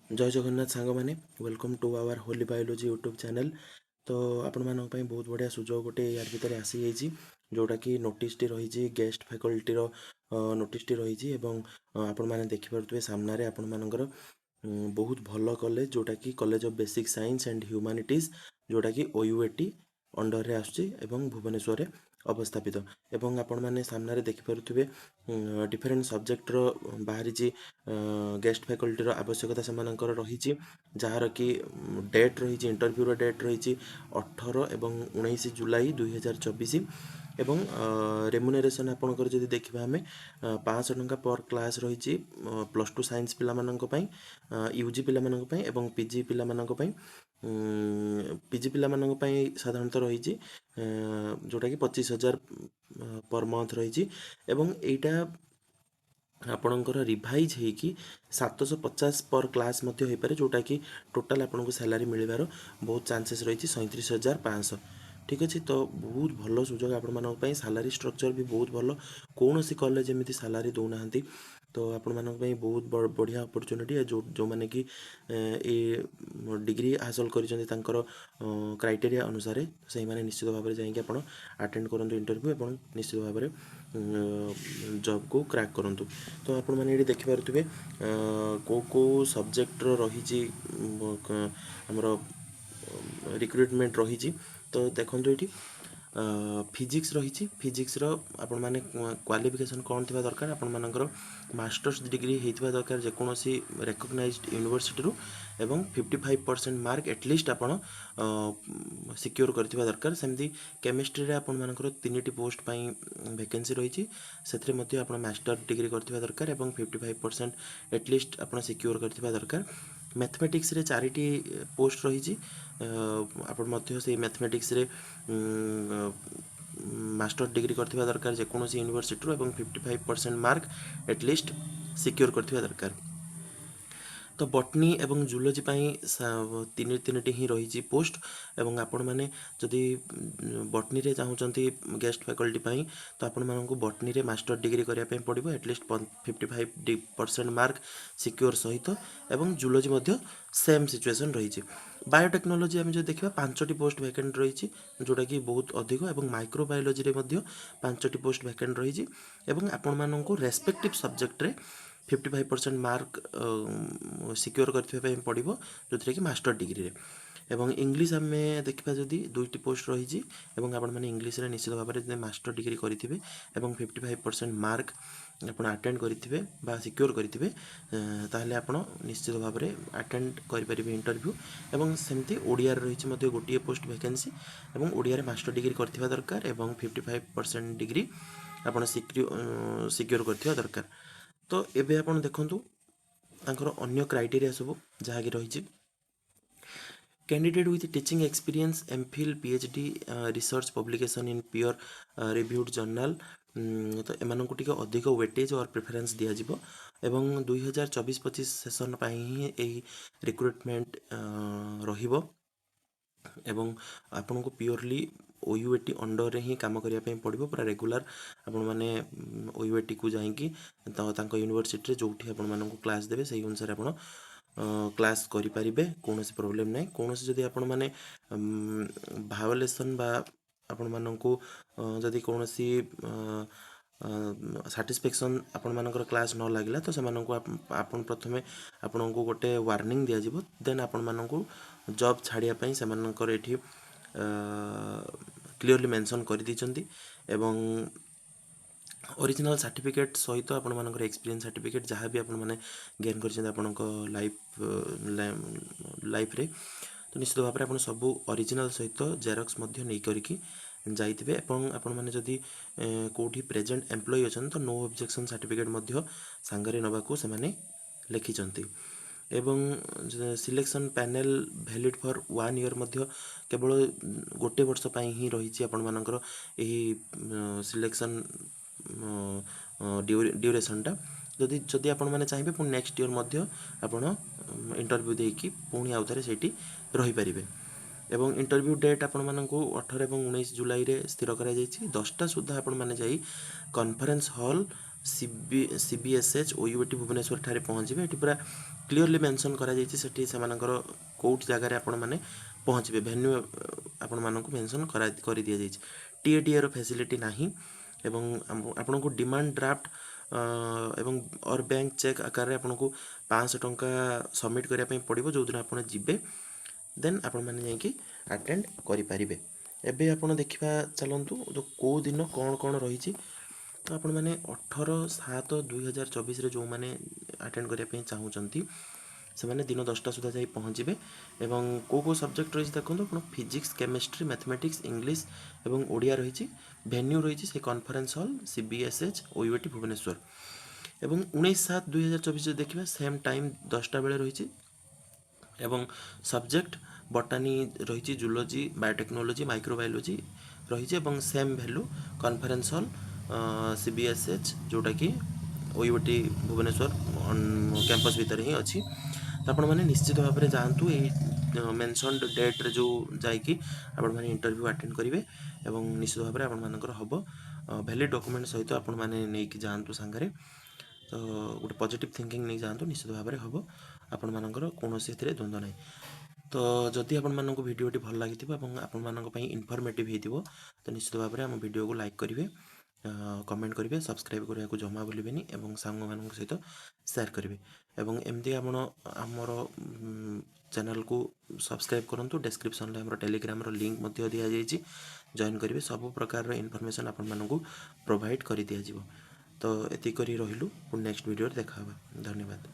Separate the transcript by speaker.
Speaker 1: जय जगन्नाथ सांग मैंने welcome to our holy biology YouTube channel. तो आपण मान बहुत बढ़िया सुजोग गोटे यार भितर आसी जाइए जोटा कि नोटिस टी रही गेस्ट फैकल्टी नोटिस टी रही आपण मैंने देखिपे सामने आपण मानकर बहुत भल कॉलेज जोटा कि college of basic science and ह्यूमानिटीज जोटा कि ओयूएटी अंडर रे आसुची एवं भुवनेश्वर अवस्थापित एवं आपण मैंने सामने देखिपे डिफरेन्ट सब्जेक्टर बाहरी गेस्ट फैकल्टी आवश्यकता से रही जार कि डेट रही इंटरव्यूर डेट रही 18 एवं 19 जुलाई 2024 एवं रेमुनेरेसन आपणकर जदि देखा आम 500 टंका पर क्लास रही प्लस टू साइंस पिलामानंक यूजी पिलामानंक एवं पीजी पिलामानंक पीजी पिलामानंक साधारणतः रही जोटा कि 25,000 पर मंथ रही एवं एटा आपणकर रिभाइज होगी 750 पर क्लास हो पारे जोटा कि टोटाल आपको सैलारी मिलवार बहुत चांसेस रही 37,500। ठीक अच्छे तो बहुत भल सुजोग आपण सैलारी स्ट्रक्चर भी बहुत भल कौन सी कॉलेज एमती सैलारी दौना तो आपण बहुत बढ़िया अपॉर्चुनिटी जो जो मैंने कि ए डिग्री हासिल कर क्राइटेरिया अनुसार से मैंने निश्चित भाव में जाकि आप अटेंड करूँ इंटरव्यू और निश्चित भाव में जॉब को क्रैक करूँ। तो आपण मैंने ये देखिपे कौ कौ सब्जेक्टर रही आमर रिक्रुटमेंट रही तो देखो ये फिजिक्स रही फिजिक्स आपण मैंने क्वालिफिकेशन कौन थी दरकार आपण मानकर मास्टर्स डिग्री होता दरकार जेकोसी रेकग्नाइज्ड यूनिवर्सिटी रू एवं 55% मार्क एटलिस्ट आपण सिक्योर करथिबा दरकार। सेमती केमिस्ट्री रे आपण मानकर 3टी पोस्ट पई वैकेंसी रही से मास्टर डिग्री करथिबा दरकार एवं 55% एटलिस्ट आपण सिक्योर करथिबा दरकार। मैथमेटिक्स रे 4टी पोस्ट रही आपण से मैथमेटिक्स रे मास्टर डिग्री करथिबा दरकार जेकोसी यूनिवर्सिटी रू एवं 55% मार्क एटलिस्ट सिक्योर करथिबा दरकार। तो बटनी एवं जूलोजी तीन ही रही पोस्ट एवं आपण मैंने जदि बटनी रे चाहूँगी गेस्ट फैकल्टी तो आपण मानक बटनी रे मास्टर डिग्री करने पड़ो एटलिस्ट 55% मार्क सिक्योर सहित एवं जूलोजी सेम सिचुएसन रही। बायोटेक्नोलोजी आम जो देखा 5टी पोस्ट वैकेंट रही जोटा कि बहुत अधिक और माइक्रोबायोलोजी रे 5टी पोस्ट वैकेंट रही आपण मानक रेस्पेक्टिव सब्जेक्ट रे 55% मार्क सिक्योर करने पड़ो जो थे कि मास्टर डिग्री रे एवं इंग्लिश आम देखा जदि 2टी पोस्ट रही आपण मैंने इंग्लिश रे निश्चित भाव में मास्टर डिग्री करेंगे और 55% मार्क आप अटेंड करेंगे बा सिक्योर करेंगे ताहले आपण निश्चित भाव में अटेंड करेंगे इंटरव्यू एवं सेमती ओडिया रही गोटे पोस्ट वैकेंसी और ओडिया मास्टर डिग्री करथिबा दरकार एवं 55% डिग्री आप सिक्योर करथिबा दरकार। तो एबे आपण देखंतु तांकर अन्य क्राइटेरिया सब जहाँकि रही candidate with teaching experience MPhil PhD research publication in pure reviewed journal तो एम टी अधिक वेटेज और प्रेफरेंस दिज्व एवं 2024-25 सेसन ही रिक्रुटमेंट रहिबो एवं आपन को प्योरली ओयूएटी अंडर रे ही काम करने पड़ो पूरा रेगुलर आपण मैंने ओयूएटी को जाकि यूनिवर्सिटी जो आपण मानक क्लास देवे से अनुसार आपण क्लास करें कौन प्रोब्लेम ना कौन जदि आपण मैंने भायोलेसन बा आपण मानक जदि कौन साटिस्फेक्शन आपण मानकर क्लास न लगिला तो से आपण प्रथमे आपण को गोटे वार्निंग दिज्व देन आपण मानक जॉब छाड़ियापाई से ये क्लीयरली मेंशन कर दी एवं ओरिजिनल सर्टिफिकेट सहित आपण मानकर एक्सपीरियंस सर्टिफिकेट जहाँ भी आपण मैंने गेन कर लाइफ रे तो निश्चित भाव में आप सब ओरिजिनल सहित जेरक्स नहीं करके जाइए आपण मैंने जदि कौटी प्रेजेंट एम्प्लॉय अच्छा तो नो ऑब्जेक्शन सर्टिफिकेट सांगरे नवाक से लिखिंट एवं selection panel valid for 1 year केवल गोटे वर्ष ही रही आपण मानकर सिलेक्शन ड्यूरेशनटा जदि जदि आपण मैंने चाहिए पुणी नेक्स्ट ईयर आपण इंटरव्यू देकी पुणी आउ थे से रही पारे एवं इंटरव्यू डेट आपण मानक 18 और 19 जुलाई रे स्थिर करा 10टा सुधा आपण माने जाई conference hall CBSH OUAT Bhubaneswar ठारे पहुँचे ये पूरा क्लीयरली मेंशन करा जाइए सेठी सेमानकर कोट जगार आपण मैंने पहुँचे भेन्यू आपण मानक मेंशन कर दि जाइए TATA रो फैसिलिटी नाही एवं आपण को डिमांड ड्राफ्ट एवं और बैंक चेक आकार आपन को 500 टंका सबमिट करने पड़ो जो दिन आप जी देन आपण मैंने जाकि अटेंड करें एबे आपण देखा चलतु जो कौ दिन कौन कौन रही तो आपण मैंने 18/7/2024 जो मैंने अटेंड करने चाहूँगी से मैंने दिन 10टा सुधा जा पहुँचे एवं कौ सब्जेक्ट रही देखो आप फिजिक्स केमिस्ट्री मैथमेटिक्स इंग्लिश एवं ओडिया रही भेन्यू रही से conference hall CBSH OUAT Bhubaneswar एवं 19/7/2024 देखा सेम टाइम 10टा बेले रही एवं सब्जेक्ट बटानी रही जूलोजी बायोटेक्नोलोजी माइक्रोबायोलोजी रही same value conference hall CBSH जोटा कि OUAT भुवनेश्वर कैंपस भितर ही अच्छी तो आपण मैंने निश्चित भाव में जातु ये मेंशनड डेट रे जो जाकि आपण मैंने इंटरव्यू अटेंड करेंगे और निश्चित भाव में आपण मानकर हम वैलिड डॉक्यूमेंट सहित आपण मैंने नहीं जातु सांगरे तो गोटे पॉजिटिव थिंकिंग नहीं जातु निश्चित भाव में हम आपण मानकर कौन द्वंद्व ना तो जदि आपण मानक भिडियोटी भल लगी आपण मानक इनफॉर्मेटिव हो तो निश्चित भाव में आम वीडियो को लाइक करेंगे कमेंट करेंगे सब्सक्राइब करने को जमा भूलें और सांग मान सहित शेयर करेंगे एवं एमती आप आमर चैनल को सब्सक्राइब करूँ डिस्क्रिप्शन में टेलीग्राम लिंक दि जाइए जॉइन करेंगे सब प्रकार इनफॉरमेशन आपण मानक प्रोवाइड कर दि जाव तो एति करी रहिलु नेक्स्ट वीडियो देखा धन्यवाद।